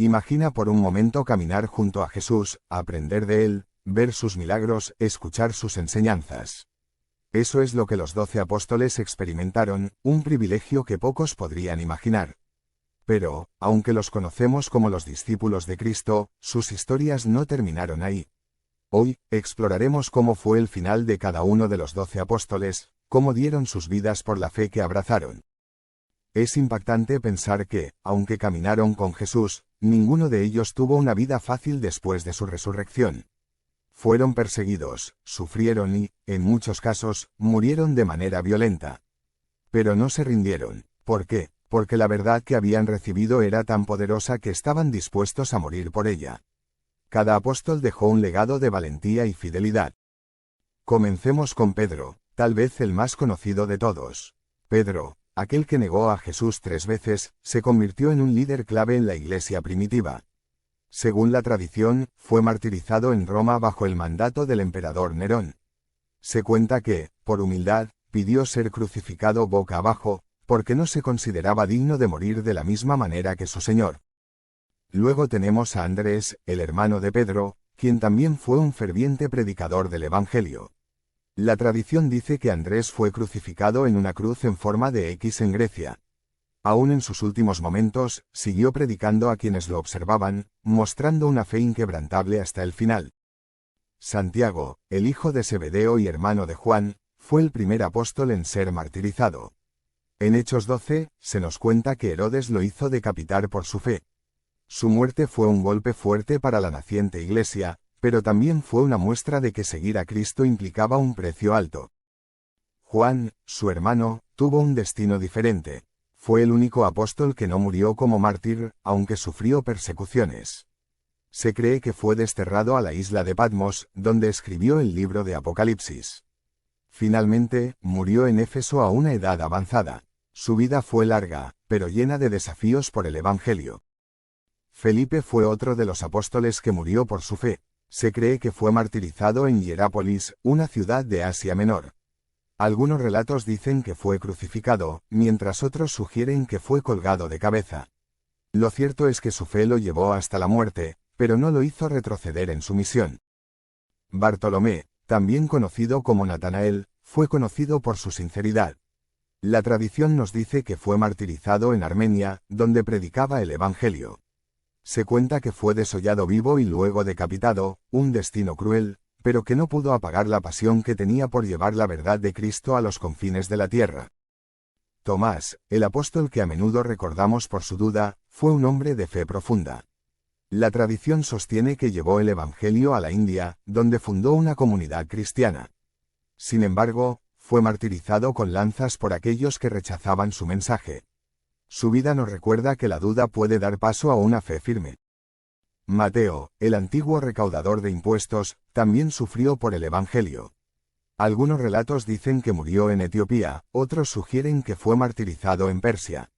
Imagina por un momento caminar junto a Jesús, aprender de él, ver sus milagros, escuchar sus enseñanzas. Eso es lo que los 12 apóstoles experimentaron, un privilegio que pocos podrían imaginar. Pero, aunque los conocemos como los discípulos de Cristo, sus historias no terminaron ahí. Hoy, exploraremos cómo fue el final de cada uno de los 12 apóstoles, cómo dieron sus vidas por la fe que abrazaron. Es impactante pensar que, aunque caminaron con Jesús, ninguno de ellos tuvo una vida fácil después de su resurrección. Fueron perseguidos, sufrieron y, en muchos casos, murieron de manera violenta. Pero no se rindieron. ¿Por qué? Porque la verdad que habían recibido era tan poderosa que estaban dispuestos a morir por ella. Cada apóstol dejó un legado de valentía y fidelidad. Comencemos con Pedro, tal vez el más conocido de todos. Pedro, aquel que negó a Jesús 3 veces, se convirtió en un líder clave en la iglesia primitiva. Según la tradición, fue martirizado en Roma bajo el mandato del emperador Nerón. Se cuenta que, por humildad, pidió ser crucificado boca abajo, porque no se consideraba digno de morir de la misma manera que su Señor. Luego tenemos a Andrés, el hermano de Pedro, quien también fue un ferviente predicador del Evangelio. La tradición dice que Andrés fue crucificado en una cruz en forma de X en Grecia. Aún en sus últimos momentos, siguió predicando a quienes lo observaban, mostrando una fe inquebrantable hasta el final. Santiago, el hijo de Zebedeo y hermano de Juan, fue el primer apóstol en ser martirizado. En Hechos 12, se nos cuenta que Herodes lo hizo decapitar por su fe. Su muerte fue un golpe fuerte para la naciente iglesia, pero también fue una muestra de que seguir a Cristo implicaba un precio alto. Juan, su hermano, tuvo un destino diferente. Fue el único apóstol que no murió como mártir, aunque sufrió persecuciones. Se cree que fue desterrado a la isla de Patmos, donde escribió el libro de Apocalipsis. Finalmente, murió en Éfeso a una edad avanzada. Su vida fue larga, pero llena de desafíos por el Evangelio. Felipe fue otro de los apóstoles que murió por su fe. Se cree que fue martirizado en Hierápolis, una ciudad de Asia Menor. Algunos relatos dicen que fue crucificado, mientras otros sugieren que fue colgado de cabeza. Lo cierto es que su fe lo llevó hasta la muerte, pero no lo hizo retroceder en su misión. Bartolomé, también conocido como Natanael, fue conocido por su sinceridad. La tradición nos dice que fue martirizado en Armenia, donde predicaba el Evangelio. Se cuenta que fue desollado vivo y luego decapitado, un destino cruel, pero que no pudo apagar la pasión que tenía por llevar la verdad de Cristo a los confines de la tierra. Tomás, el apóstol que a menudo recordamos por su duda, fue un hombre de fe profunda. La tradición sostiene que llevó el Evangelio a la India, donde fundó una comunidad cristiana. Sin embargo, fue martirizado con lanzas por aquellos que rechazaban su mensaje. Su vida nos recuerda que la duda puede dar paso a una fe firme. Mateo, el antiguo recaudador de impuestos, también sufrió por el Evangelio. Algunos relatos dicen que murió en Etiopía, otros sugieren que fue martirizado en Persia.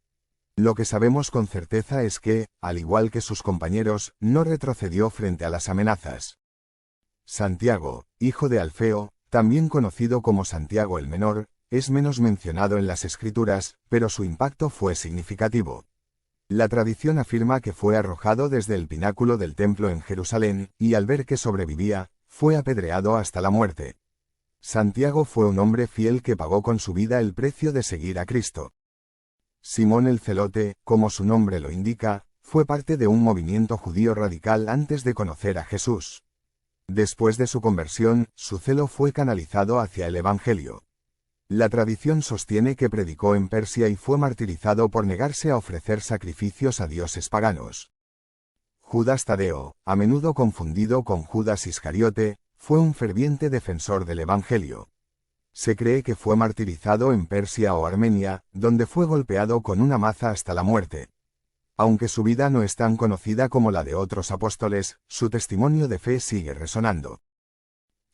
Lo que sabemos con certeza es que, al igual que sus compañeros, no retrocedió frente a las amenazas. Santiago, hijo de Alfeo, también conocido como Santiago el Menor, es menos mencionado en las Escrituras, pero su impacto fue significativo. La tradición afirma que fue arrojado desde el pináculo del templo en Jerusalén, y al ver que sobrevivía, fue apedreado hasta la muerte. Santiago fue un hombre fiel que pagó con su vida el precio de seguir a Cristo. Simón el Celote, como su nombre lo indica, fue parte de un movimiento judío radical antes de conocer a Jesús. Después de su conversión, su celo fue canalizado hacia el Evangelio. La tradición sostiene que predicó en Persia y fue martirizado por negarse a ofrecer sacrificios a dioses paganos. Judas Tadeo, a menudo confundido con Judas Iscariote, fue un ferviente defensor del Evangelio. Se cree que fue martirizado en Persia o Armenia, donde fue golpeado con una maza hasta la muerte. Aunque su vida no es tan conocida como la de otros apóstoles, su testimonio de fe sigue resonando.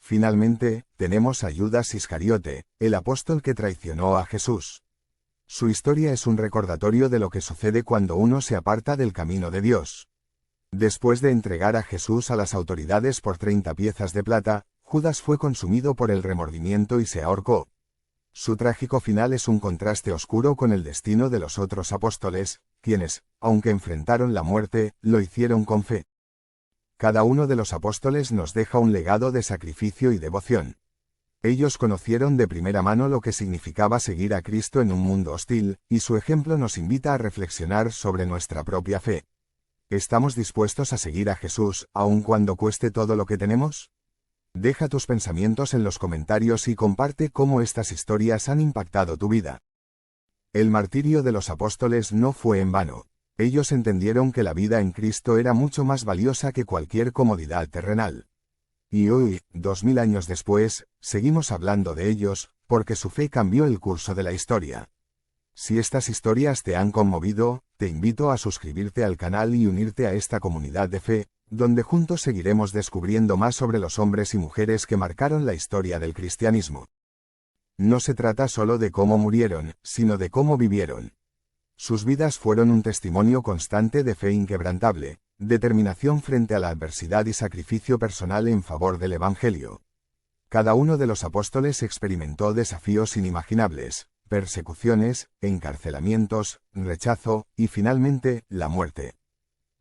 Finalmente, tenemos a Judas Iscariote, el apóstol que traicionó a Jesús. Su historia es un recordatorio de lo que sucede cuando uno se aparta del camino de Dios. Después de entregar a Jesús a las autoridades por 30 piezas de plata, Judas fue consumido por el remordimiento y se ahorcó. Su trágico final es un contraste oscuro con el destino de los otros apóstoles, quienes, aunque enfrentaron la muerte, lo hicieron con fe. Cada uno de los apóstoles nos deja un legado de sacrificio y devoción. Ellos conocieron de primera mano lo que significaba seguir a Cristo en un mundo hostil, y su ejemplo nos invita a reflexionar sobre nuestra propia fe. ¿Estamos dispuestos a seguir a Jesús, aun cuando cueste todo lo que tenemos? Deja tus pensamientos en los comentarios y comparte cómo estas historias han impactado tu vida. El martirio de los apóstoles no fue en vano. Ellos entendieron que la vida en Cristo era mucho más valiosa que cualquier comodidad terrenal. Y hoy, 2000 años después, seguimos hablando de ellos, porque su fe cambió el curso de la historia. Si estas historias te han conmovido, te invito a suscribirte al canal y unirte a esta comunidad de fe, donde juntos seguiremos descubriendo más sobre los hombres y mujeres que marcaron la historia del cristianismo. No se trata solo de cómo murieron, sino de cómo vivieron. Sus vidas fueron un testimonio constante de fe inquebrantable, determinación frente a la adversidad y sacrificio personal en favor del Evangelio. Cada uno de los apóstoles experimentó desafíos inimaginables, persecuciones, encarcelamientos, rechazo, y finalmente, la muerte.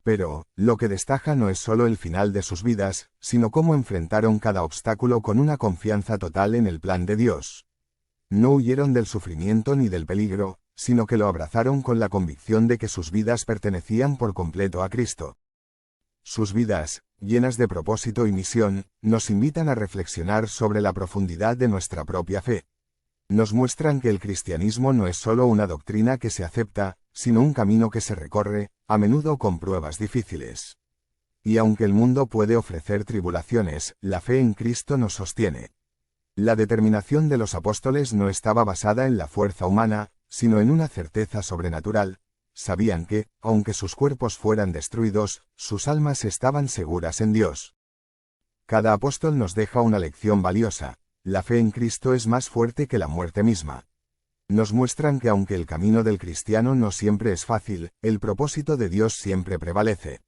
Pero, lo que destaca no es solo el final de sus vidas, sino cómo enfrentaron cada obstáculo con una confianza total en el plan de Dios. No huyeron del sufrimiento ni del peligro, sino que lo abrazaron con la convicción de que sus vidas pertenecían por completo a Cristo. Sus vidas, llenas de propósito y misión, nos invitan a reflexionar sobre la profundidad de nuestra propia fe. Nos muestran que el cristianismo no es solo una doctrina que se acepta, sino un camino que se recorre, a menudo con pruebas difíciles. Y aunque el mundo puede ofrecer tribulaciones, la fe en Cristo nos sostiene. La determinación de los apóstoles no estaba basada en la fuerza humana, sino en una certeza sobrenatural. Sabían que, aunque sus cuerpos fueran destruidos, sus almas estaban seguras en Dios. Cada apóstol nos deja una lección valiosa. La fe en Cristo es más fuerte que la muerte misma. Nos muestran que aunque el camino del cristiano no siempre es fácil, el propósito de Dios siempre prevalece.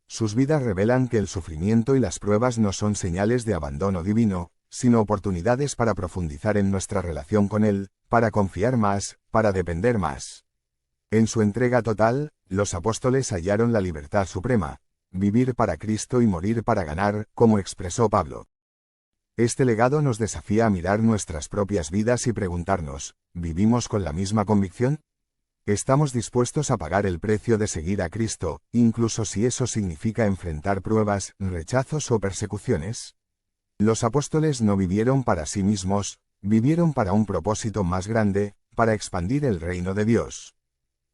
Sus vidas revelan que el sufrimiento y las pruebas no son señales de abandono divino, sino oportunidades para profundizar en nuestra relación con Él, para confiar más, para depender más. En su entrega total, los apóstoles hallaron la libertad suprema, vivir para Cristo y morir para ganar, como expresó Pablo. Este legado nos desafía a mirar nuestras propias vidas y preguntarnos, ¿vivimos con la misma convicción? ¿Estamos dispuestos a pagar el precio de seguir a Cristo, incluso si eso significa enfrentar pruebas, rechazos o persecuciones? Los apóstoles no vivieron para sí mismos, vivieron para un propósito más grande, para expandir el reino de Dios.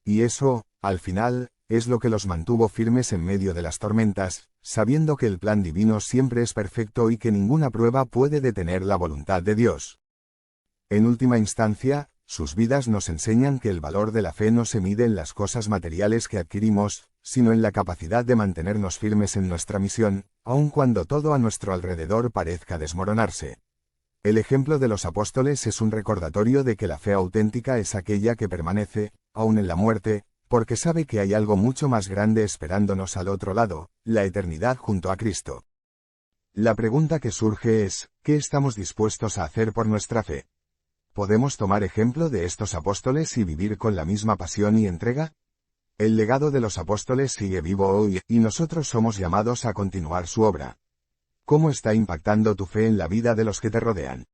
Y eso, al final, es lo que los mantuvo firmes en medio de las tormentas, sabiendo que el plan divino siempre es perfecto y que ninguna prueba puede detener la voluntad de Dios. En última instancia, sus vidas nos enseñan que el valor de la fe no se mide en las cosas materiales que adquirimos, sino en la capacidad de mantenernos firmes en nuestra misión, aun cuando todo a nuestro alrededor parezca desmoronarse. El ejemplo de los apóstoles es un recordatorio de que la fe auténtica es aquella que permanece, aun en la muerte, porque sabe que hay algo mucho más grande esperándonos al otro lado, la eternidad junto a Cristo. La pregunta que surge es, ¿qué estamos dispuestos a hacer por nuestra fe? ¿Podemos tomar ejemplo de estos apóstoles y vivir con la misma pasión y entrega? El legado de los apóstoles sigue vivo hoy, y nosotros somos llamados a continuar su obra. ¿Cómo está impactando tu fe en la vida de los que te rodean?